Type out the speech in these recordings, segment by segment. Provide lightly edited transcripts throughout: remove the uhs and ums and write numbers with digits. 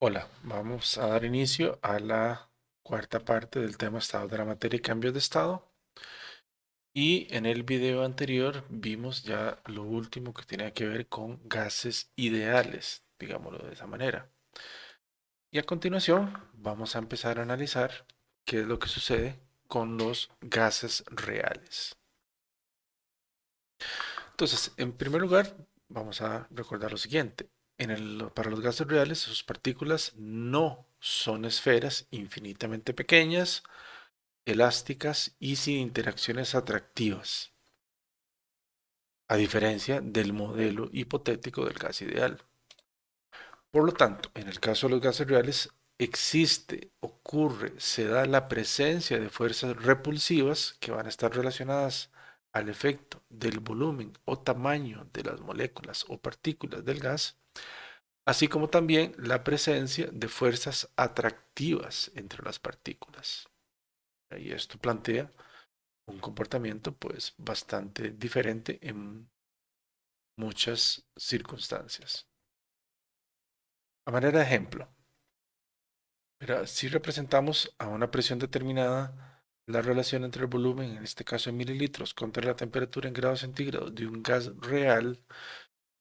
Hola, vamos a dar inicio a la cuarta parte del tema estado de la materia y cambios de estado. Y en el video anterior vimos ya lo último que tenía que ver con gases ideales, digámoslo de esa manera. Y a continuación vamos a empezar a analizar qué es lo que sucede con los gases reales. Entonces, en primer lugar, vamos a recordar lo siguiente. Para los gases reales, sus partículas no son esferas infinitamente pequeñas, elásticas y sin interacciones atractivas, a diferencia del modelo hipotético del gas ideal. Por lo tanto, en el caso de los gases reales, existe, ocurre, se da la presencia de fuerzas repulsivas que van a estar relacionadas al efecto del volumen o tamaño de las moléculas o partículas del gas, así como también la presencia de fuerzas atractivas entre las partículas. Y esto plantea un comportamiento pues bastante diferente en muchas circunstancias. A manera de ejemplo, si representamos a una presión determinada la relación entre el volumen, en este caso en mililitros, contra la temperatura en grados centígrados de un gas real,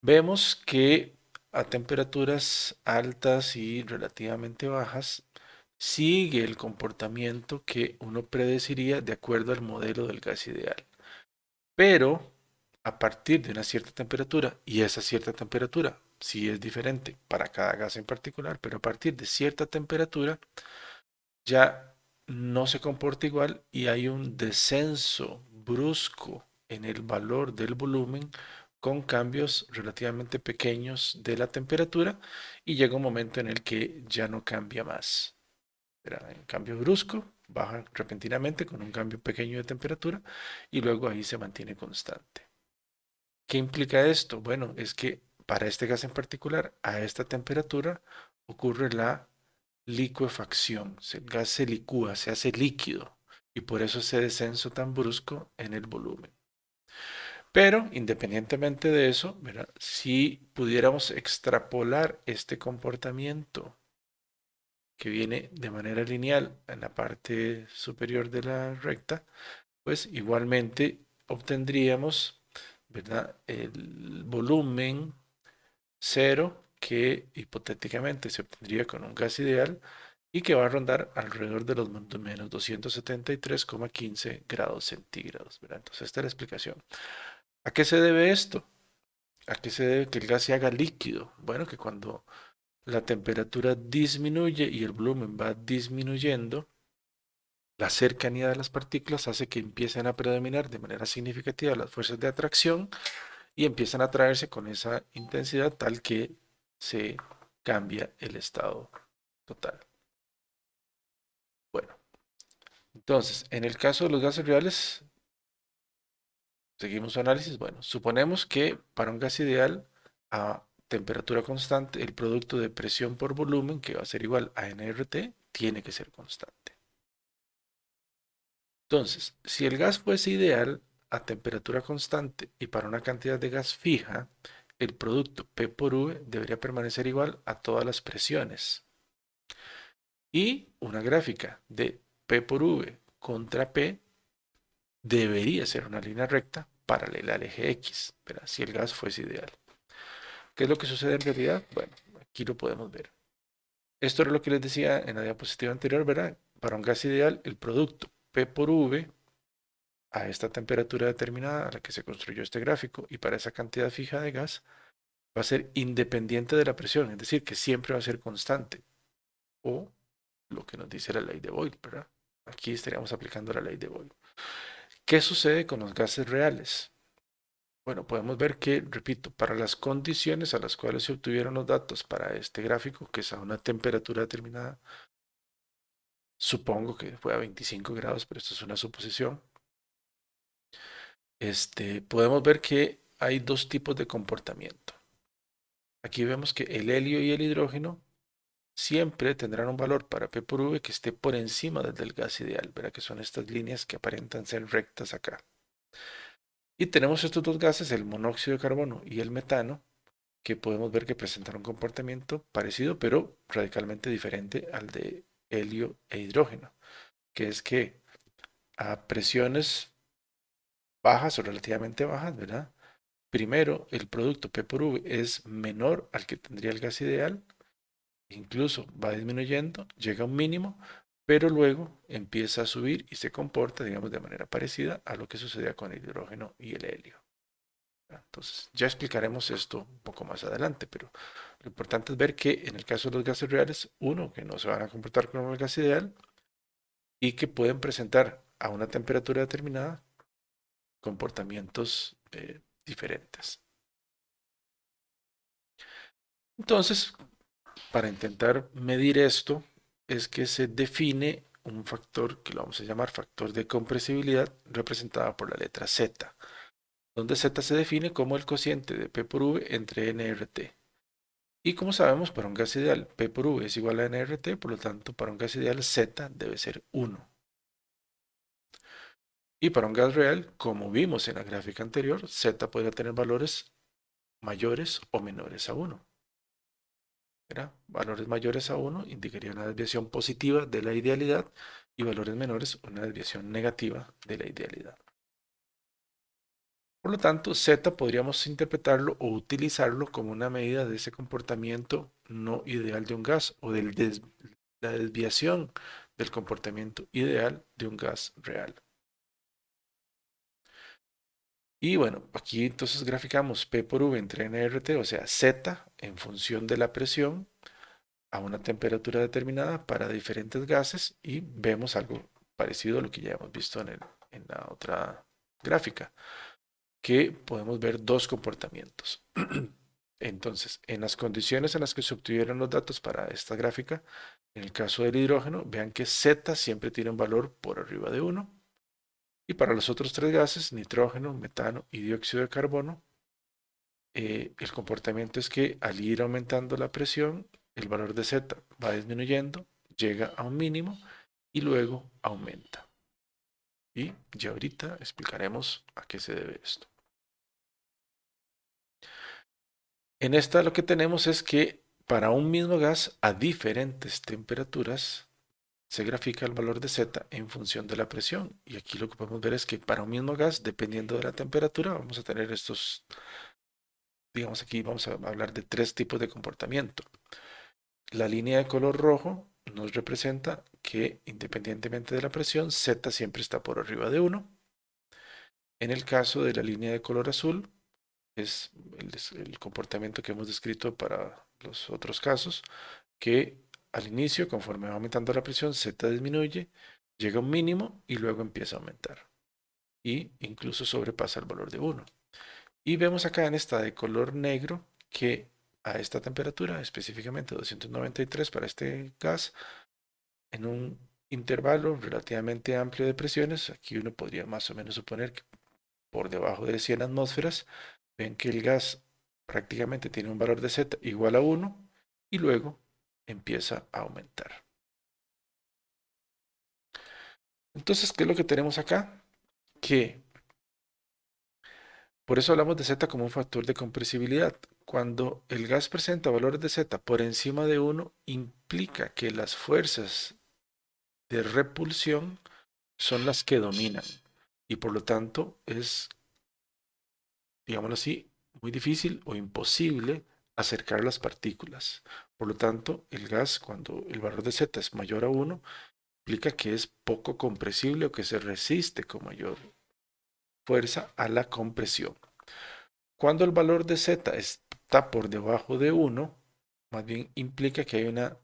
vemos que a temperaturas altas y relativamente bajas sigue el comportamiento que uno predeciría de acuerdo al modelo del gas ideal. Pero a partir de una cierta temperatura, y esa cierta temperatura sí es diferente para cada gas en particular, pero a partir de cierta temperatura ya no se comporta igual y hay un descenso brusco en el valor del volumen con cambios relativamente pequeños de la temperatura y llega un momento en el que ya no cambia más. Era un cambio brusco, baja repentinamente con un cambio pequeño de temperatura y luego ahí se mantiene constante. ¿Qué implica esto? Bueno, es que para este gas en particular, a esta temperatura ocurre la licuefacción. El gas se licúa, se hace líquido y por eso ese descenso tan brusco en el volumen. Pero independientemente de eso, ¿verdad? Si pudiéramos extrapolar este comportamiento que viene de manera lineal en la parte superior de la recta, pues igualmente obtendríamos, ¿verdad? El volumen cero que hipotéticamente se obtendría con un gas ideal y que va a rondar alrededor de los menos 273,15 grados centígrados, ¿verdad? Entonces esta es la explicación. ¿A qué se debe esto? ¿A qué se debe que el gas se haga líquido? Bueno, que cuando la temperatura disminuye y el volumen va disminuyendo, la cercanía de las partículas hace que empiecen a predominar de manera significativa las fuerzas de atracción y empiezan a atraerse con esa intensidad tal que se cambia el estado total. Bueno, entonces, en el caso de los gases reales, seguimos su análisis. Bueno, suponemos que para un gas ideal a temperatura constante, el producto de presión por volumen, que va a ser igual a nRT, tiene que ser constante. Entonces, si el gas fuese ideal a temperatura constante y para una cantidad de gas fija, el producto P por V debería permanecer igual a todas las presiones. Y una gráfica de P por V contra P debería ser una línea recta paralela al eje X, ¿verdad? Si el gas fuese ideal. ¿Qué es lo que sucede en realidad? Bueno, aquí lo podemos ver. Esto era lo que les decía en la diapositiva anterior, ¿verdad? Para un gas ideal, el producto P por V a esta temperatura determinada a la que se construyó este gráfico y para esa cantidad fija de gas va a ser independiente de la presión, es decir, que siempre va a ser constante. O lo que nos dice la ley de Boyle, ¿verdad? Aquí estaríamos aplicando la ley de Boyle. ¿Qué sucede con los gases reales? Bueno, podemos ver que, repito, para las condiciones a las cuales se obtuvieron los datos para este gráfico, que es a una temperatura determinada, supongo que fue a 25 grados, pero esto es una suposición, podemos ver que hay dos tipos de comportamiento. Aquí vemos que el helio y el hidrógeno siempre tendrán un valor para P por V que esté por encima del gas ideal, ¿verdad? Que son estas líneas que aparentan ser rectas acá. Y tenemos estos dos gases, el monóxido de carbono y el metano, que podemos ver que presentan un comportamiento parecido, pero radicalmente diferente al de helio e hidrógeno, que es que a presiones bajas o relativamente bajas, ¿verdad? Primero, el producto P por V es menor al que tendría el gas ideal, incluso va disminuyendo, llega a un mínimo, pero luego empieza a subir y se comporta, digamos, de manera parecida a lo que sucedía con el hidrógeno y el helio. Entonces, ya explicaremos esto un poco más adelante, pero lo importante es ver que en el caso de los gases reales, uno, que no se van a comportar como el gas ideal y que pueden presentar a una temperatura determinada comportamientos diferentes. Entonces, para intentar medir esto, es que se define un factor que lo vamos a llamar factor de compresibilidad, representado por la letra Z, donde Z se define como el cociente de P por V entre nRT. Y como sabemos, para un gas ideal P por V es igual a nRT, por lo tanto, para un gas ideal Z debe ser 1. Y para un gas real, como vimos en la gráfica anterior, Z podría tener valores mayores o menores a 1. ¿Verdad? Valores mayores a 1 indicaría una desviación positiva de la idealidad y valores menores una desviación negativa de la idealidad. Por lo tanto, Z podríamos interpretarlo o utilizarlo como una medida de ese comportamiento no ideal de un gas o de la desviación del comportamiento ideal de un gas real. Y bueno, aquí entonces graficamos P por V entre nRT, o sea, Z en función de la presión a una temperatura determinada para diferentes gases y vemos algo parecido a lo que ya hemos visto en la otra gráfica, que podemos ver dos comportamientos. Entonces, en las condiciones en las que se obtuvieron los datos para esta gráfica, en el caso del hidrógeno, vean que Z siempre tiene un valor por arriba de 1. Y para los otros tres gases, nitrógeno, metano y dióxido de carbono, el comportamiento es que al ir aumentando la presión, el valor de Z va disminuyendo, llega a un mínimo y luego aumenta. Y ya ahorita explicaremos a qué se debe esto. En esta lo que tenemos es que para un mismo gas a diferentes temperaturas se grafica el valor de Z en función de la presión. Y aquí lo que podemos ver es que para un mismo gas, dependiendo de la temperatura, vamos a tener estos, digamos aquí vamos a hablar de tres tipos de comportamiento. La línea de color rojo nos representa que independientemente de la presión, Z siempre está por arriba de 1. En el caso de la línea de color azul, es el comportamiento que hemos descrito para los otros casos, que al inicio, conforme va aumentando la presión, Z disminuye, llega a un mínimo y luego empieza a aumentar. Y incluso sobrepasa el valor de 1. Y vemos acá en esta de color negro que a esta temperatura, específicamente 293 para este gas, en un intervalo relativamente amplio de presiones, aquí uno podría más o menos suponer que por debajo de 100 atmósferas, ven que el gas prácticamente tiene un valor de Z igual a 1 y luego empieza a aumentar. Entonces, ¿qué es lo que tenemos acá? Que por eso hablamos de Z como un factor de compresibilidad. Cuando el gas presenta valores de Z por encima de 1, implica que las fuerzas de repulsión son las que dominan y por lo tanto es, digámoslo así, muy difícil o imposible acercar las partículas. Por lo tanto, el gas, cuando el valor de Z es mayor a 1, implica que es poco compresible o que se resiste con mayor fuerza a la compresión. Cuando el valor de Z está por debajo de 1, más bien implica que hay un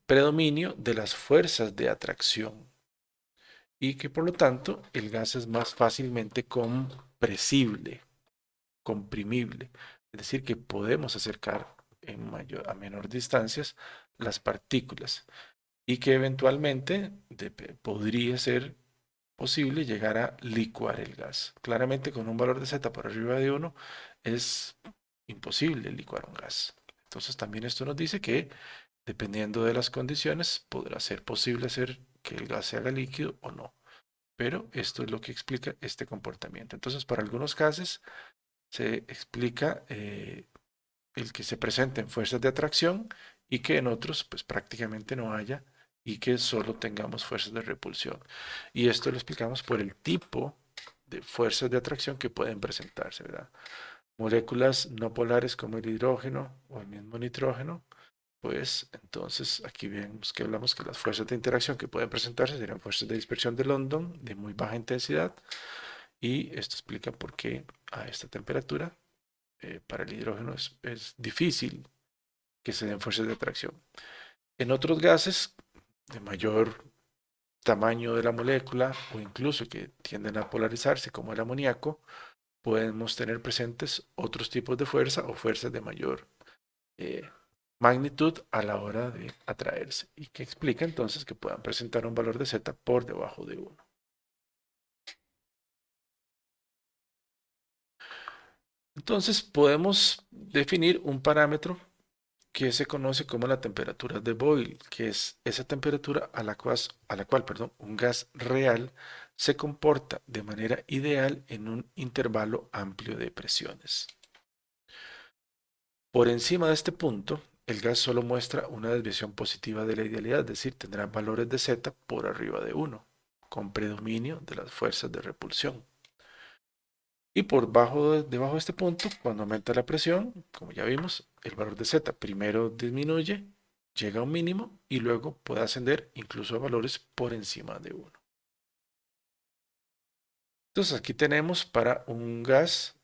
predominio de las fuerzas de atracción y que por lo tanto el gas es más fácilmente compresible, comprimible. Es decir, que podemos acercar a menor distancias las partículas y que eventualmente podría ser posible llegar a licuar el gas. Claramente con un valor de Z por arriba de 1 es imposible licuar un gas. Entonces también esto nos dice que dependiendo de las condiciones podrá ser posible hacer que el gas se haga líquido o no. Pero esto es lo que explica este comportamiento. Entonces para algunos gases se explica el que se presenten fuerzas de atracción y que en otros pues prácticamente no haya y que solo tengamos fuerzas de repulsión. Y esto lo explicamos por el tipo de fuerzas de atracción que pueden presentarse, ¿verdad? Moléculas no polares como el hidrógeno o el mismo nitrógeno, pues entonces aquí vemos que hablamos que las fuerzas de interacción que pueden presentarse serían fuerzas de dispersión de London de muy baja intensidad, y esto explica por qué a esta temperatura para el hidrógeno es difícil que se den fuerzas de atracción. En otros gases de mayor tamaño de la molécula o incluso que tienden a polarizarse como el amoníaco, podemos tener presentes otros tipos de fuerza o fuerzas de mayor eh, magnitud a la hora de atraerse, y que explica entonces que puedan presentar un valor de Z por debajo de 1. Entonces podemos definir un parámetro que se conoce como la temperatura de Boyle, que es esa temperatura a la cual un gas real se comporta de manera ideal en un intervalo amplio de presiones. Por encima de este punto, el gas solo muestra una desviación positiva de la idealidad, es decir, tendrá valores de Z por arriba de 1, con predominio de las fuerzas de repulsión. Y debajo de este punto, cuando aumenta la presión, como ya vimos, el valor de Z primero disminuye, llega a un mínimo y luego puede ascender incluso a valores por encima de 1. Entonces aquí tenemos para un gas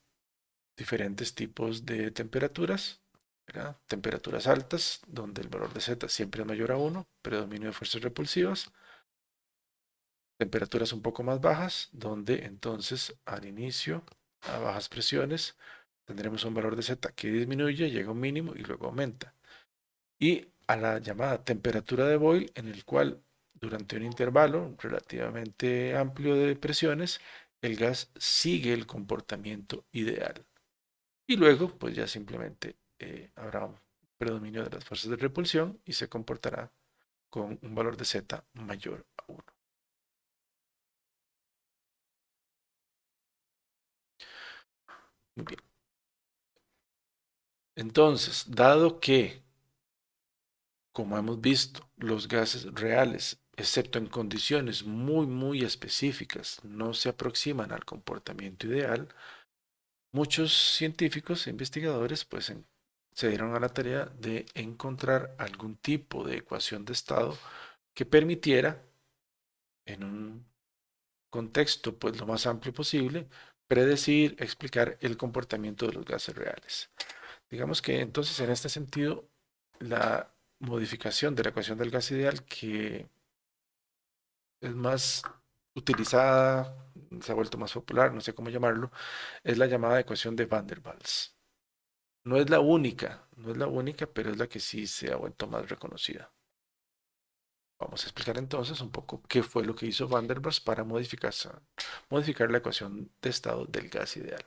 diferentes tipos de temperaturas, ¿verdad? Temperaturas altas, donde el valor de Z siempre es mayor a 1, predominio de fuerzas repulsivas. Temperaturas un poco más bajas, donde entonces al inicio, a bajas presiones, tendremos un valor de Z que disminuye, llega a un mínimo y luego aumenta. Y a la llamada temperatura de Boyle, en el cual durante un intervalo relativamente amplio de presiones, el gas sigue el comportamiento ideal. Y luego, pues ya simplemente habrá un predominio de las fuerzas de repulsión y se comportará con un valor de Z mayor a 1. Muy bien. Entonces, dado que, como hemos visto, los gases reales, excepto en condiciones muy, muy específicas, no se aproximan al comportamiento ideal, muchos científicos e investigadores pues se dieron a la tarea de encontrar algún tipo de ecuación de estado que permitiera, en un contexto pues lo más amplio posible, predecir, explicar el comportamiento de los gases reales. Digamos que entonces en este sentido, la modificación de la ecuación del gas ideal que es más utilizada, se ha vuelto más popular, no sé cómo llamarlo, es la llamada ecuación de Van der Waals. No es la única, pero es la que sí se ha vuelto más reconocida. Vamos a explicar entonces un poco qué fue lo que hizo Van der Waals para modificar la ecuación de estado del gas ideal.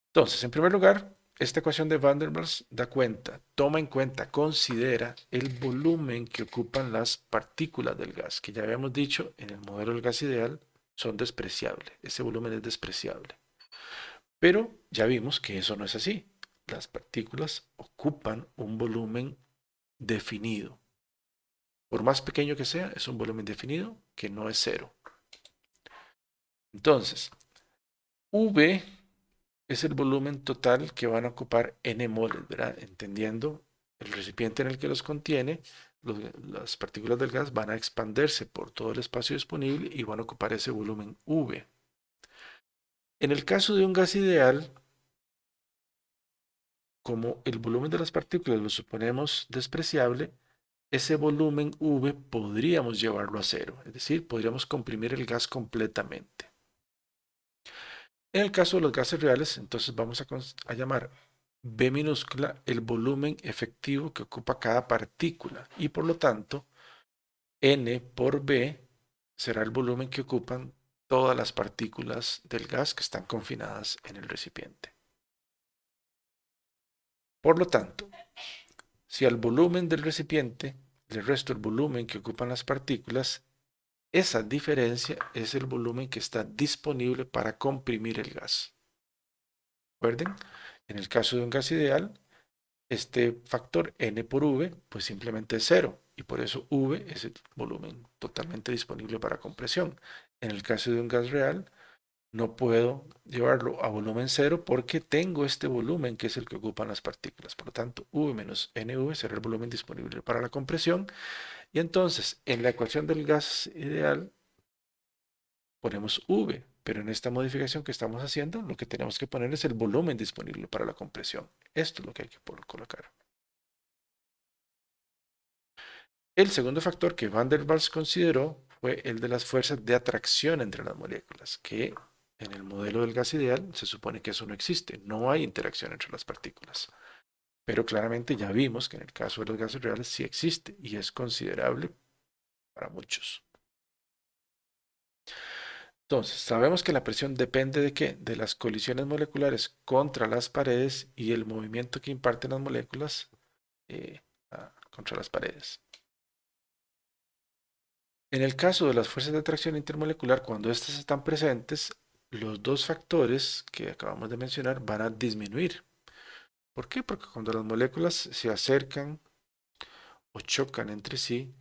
Entonces, en primer lugar, esta ecuación de Van der Waals toma en cuenta, considera el volumen que ocupan las partículas del gas, que ya habíamos dicho en el modelo del gas ideal son despreciables. Ese volumen es despreciable. Pero ya vimos que eso no es así. Las partículas ocupan un volumen definido. Por más pequeño que sea, es un volumen definido que no es cero. Entonces, V es el volumen total que van a ocupar N moles, ¿verdad? Entendiendo el recipiente en el que los contiene, las partículas del gas van a expandirse por todo el espacio disponible y van a ocupar ese volumen V. En el caso de un gas ideal, como el volumen de las partículas lo suponemos despreciable, ese volumen V podríamos llevarlo a cero, es decir, podríamos comprimir el gas completamente. En el caso de los gases reales, entonces vamos a llamar V minúscula el volumen efectivo que ocupa cada partícula y por lo tanto N por V será el volumen que ocupan todas las partículas del gas que están confinadas en el recipiente. Por lo tanto, si al volumen del recipiente le resto el volumen que ocupan las partículas, esa diferencia es el volumen que está disponible para comprimir el gas. ¿Recuerden? En el caso de un gas ideal, este factor N por V, pues simplemente es cero, y por eso V es el volumen totalmente disponible para compresión. En el caso de un gas real, no puedo llevarlo a volumen cero porque tengo este volumen que es el que ocupan las partículas. Por lo tanto, V menos NV será el volumen disponible para la compresión. Y entonces, en la ecuación del gas ideal, ponemos V, pero en esta modificación que estamos haciendo, lo que tenemos que poner es el volumen disponible para la compresión. Esto es lo que hay que colocar. El segundo factor que Van der Waals consideró fue el de las fuerzas de atracción entre las moléculas, que en el modelo del gas ideal se supone que eso no existe, no hay interacción entre las partículas. Pero claramente ya vimos que en el caso de los gases reales sí existe y es considerable para muchos. Entonces, sabemos que la presión depende de qué? De las colisiones moleculares contra las paredes y el movimiento que imparten las moléculas contra las paredes. En el caso de las fuerzas de atracción intermolecular, cuando estas están presentes, los dos factores que acabamos de mencionar van a disminuir. ¿Por qué? Porque cuando las moléculas se acercan o chocan entre sí,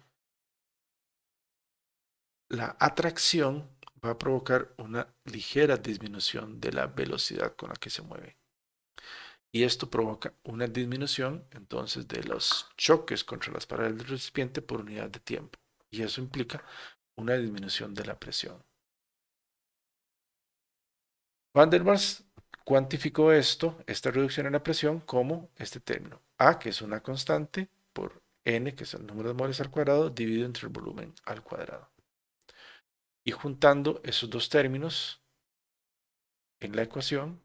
la atracción va a provocar una ligera disminución de la velocidad con la que se mueve. Y esto provoca una disminución entonces de los choques contra las paredes del recipiente por unidad de tiempo. Y eso implica una disminución de la presión. Van der Waals cuantificó esta reducción en la presión, como este término. A, que es una constante, por N, que es el número de moles al cuadrado, dividido entre el volumen al cuadrado. Y juntando esos dos términos en la ecuación,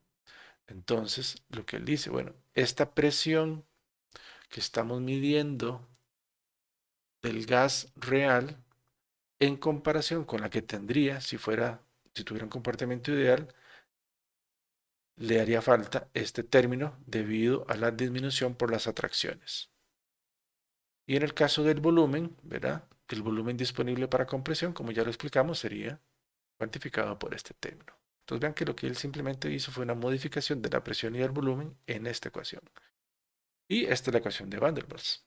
entonces lo que él dice, bueno, esta presión que estamos midiendo del gas real en comparación con la que tendría si tuviera un comportamiento ideal, le haría falta este término debido a la disminución por las atracciones. Y en el caso del volumen, ¿verdad? El volumen disponible para compresión, como ya lo explicamos, sería cuantificado por este término. Entonces vean que lo que él simplemente hizo fue una modificación de la presión y del volumen en esta ecuación. Y esta es la ecuación de Van der Waals.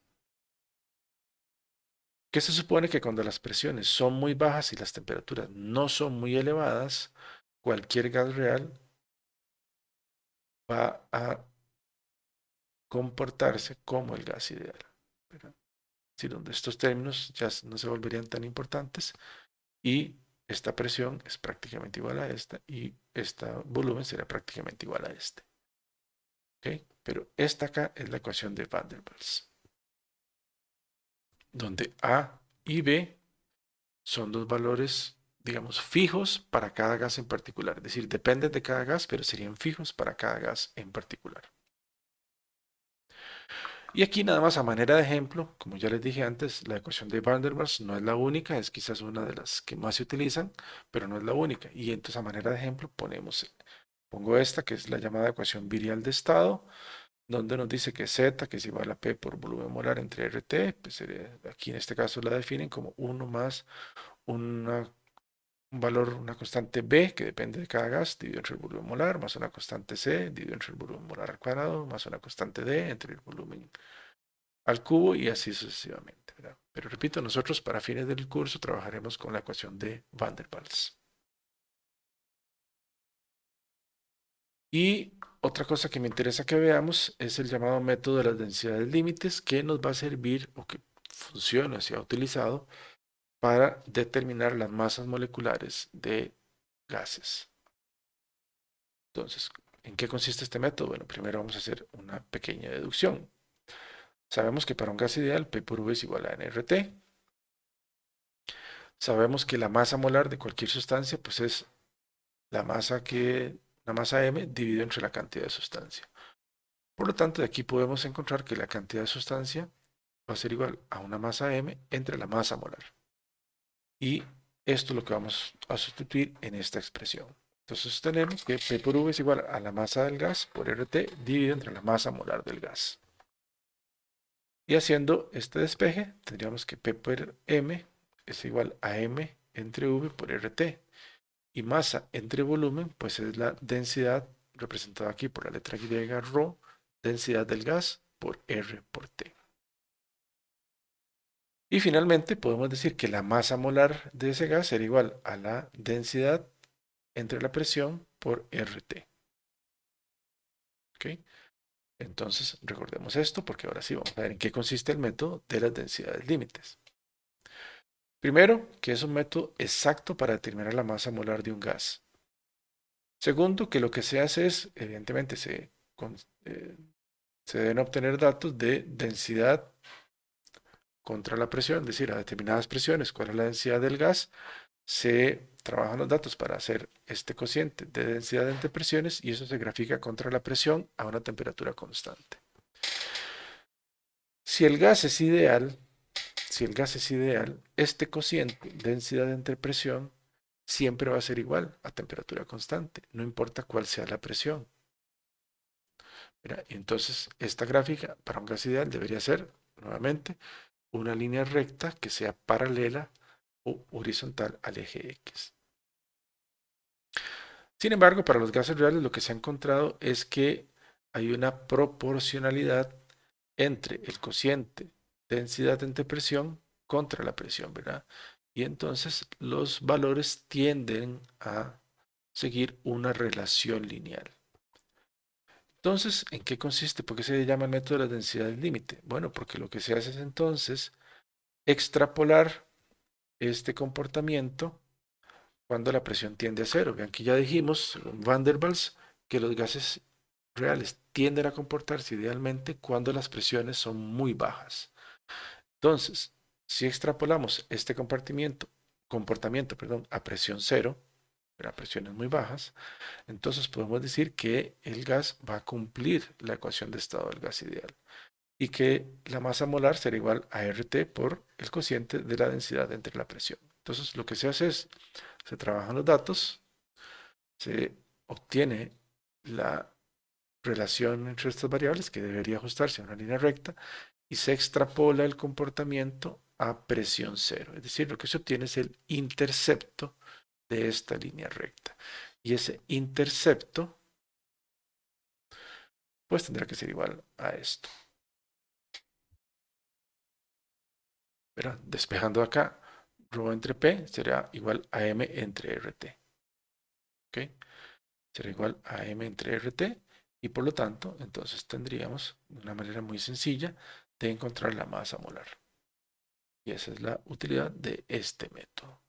Que se supone que cuando las presiones son muy bajas y las temperaturas no son muy elevadas, cualquier gas real va a comportarse como el gas ideal, ¿verdad? Es decir, donde estos términos ya no se volverían tan importantes y esta presión es prácticamente igual a esta y este volumen será prácticamente igual a este. ¿Okay? Pero esta acá es la ecuación de Van der Waals, donde A y B son dos valores, digamos, fijos para cada gas en particular. Es decir, dependen de cada gas, pero serían fijos para cada gas en particular. Y aquí nada más a manera de ejemplo, como ya les dije antes, la ecuación de Van der Waals no es la única, es quizás una de las que más se utilizan, pero no es la única. Y entonces a manera de ejemplo pongo esta que es la llamada ecuación virial de estado, donde nos dice que Z, que es igual a P por volumen molar entre RT, pues aquí en este caso la definen como 1 más una un valor, una constante B que depende de cada gas, dividido entre el volumen molar, más una constante C, dividido entre el volumen molar al cuadrado, más una constante D entre el volumen al cubo y así sucesivamente, ¿verdad? Pero repito, nosotros para fines del curso trabajaremos con la ecuación de Van der Waals. Y otra cosa que me interesa que veamos es el llamado método de las densidades límites, que nos va a servir o que funciona, se ha utilizado para determinar las masas moleculares de gases. Entonces, ¿en qué consiste este método? Bueno, primero vamos a hacer una pequeña deducción. Sabemos que para un gas ideal P por V es igual a nRT. Sabemos que la masa molar de cualquier sustancia pues es la masa M dividido entre la cantidad de sustancia. Por lo tanto, de aquí podemos encontrar que la cantidad de sustancia va a ser igual a una masa M entre la masa molar. Y esto es lo que vamos a sustituir en esta expresión. Entonces tenemos que P por V es igual a la masa del gas por RT dividido entre la masa molar del gas. Y haciendo este despeje, tendríamos que P por M es igual a M entre V por RT. Y masa entre volumen, pues es la densidad representado aquí por la letra Y, ρ, densidad del gas por R por T. Y finalmente podemos decir que la masa molar de ese gas será igual a la densidad entre la presión por RT. ¿Ok? Entonces recordemos esto porque ahora sí vamos a ver en qué consiste el método de las densidades límites. Primero, que es un método exacto para determinar la masa molar de un gas. Segundo, que lo que se hace es, evidentemente, se deben obtener datos de densidad contra la presión, es decir, a determinadas presiones, cuál es la densidad del gas. Se trabajan los datos para hacer este cociente de densidad entre presiones y eso se grafica contra la presión a una temperatura constante. Si el gas es ideal, este cociente, densidad entre presión, siempre va a ser igual a temperatura constante, no importa cuál sea la presión. Mira, entonces esta gráfica para un gas ideal debería ser, nuevamente, una línea recta que sea paralela o horizontal al eje X. Sin embargo, para los gases reales lo que se ha encontrado es que hay una proporcionalidad entre el cociente densidad entre presión contra la presión, ¿verdad? Y entonces los valores tienden a seguir una relación lineal. Entonces, ¿en qué consiste? ¿Por qué se llama el método de la densidad del límite? Bueno, porque lo que se hace es entonces extrapolar este comportamiento cuando la presión tiende a cero. Vean que ya dijimos, según Van der Waals, que los gases reales tienden a comportarse idealmente cuando las presiones son muy bajas. Entonces, si extrapolamos este comportamiento, a presión cero, a presiones muy bajas, entonces podemos decir que el gas va a cumplir la ecuación de estado del gas ideal y que la masa molar será igual a RT por el cociente de la densidad entre la presión. Entonces, lo que se hace es, se trabajan los datos, se obtiene la relación entre estas variables que debería ajustarse a una línea recta y se extrapola el comportamiento a presión cero. Es decir, lo que se obtiene es el intercepto de esta línea recta. Y ese intercepto, pues tendrá que ser igual a esto. ¿Verdad? Despejando acá, ρ entre P será igual a M entre RT. ¿Ok? Será igual a M entre RT y por lo tanto, entonces tendríamos una manera muy sencilla de encontrar la masa molar. Y esa es la utilidad de este método.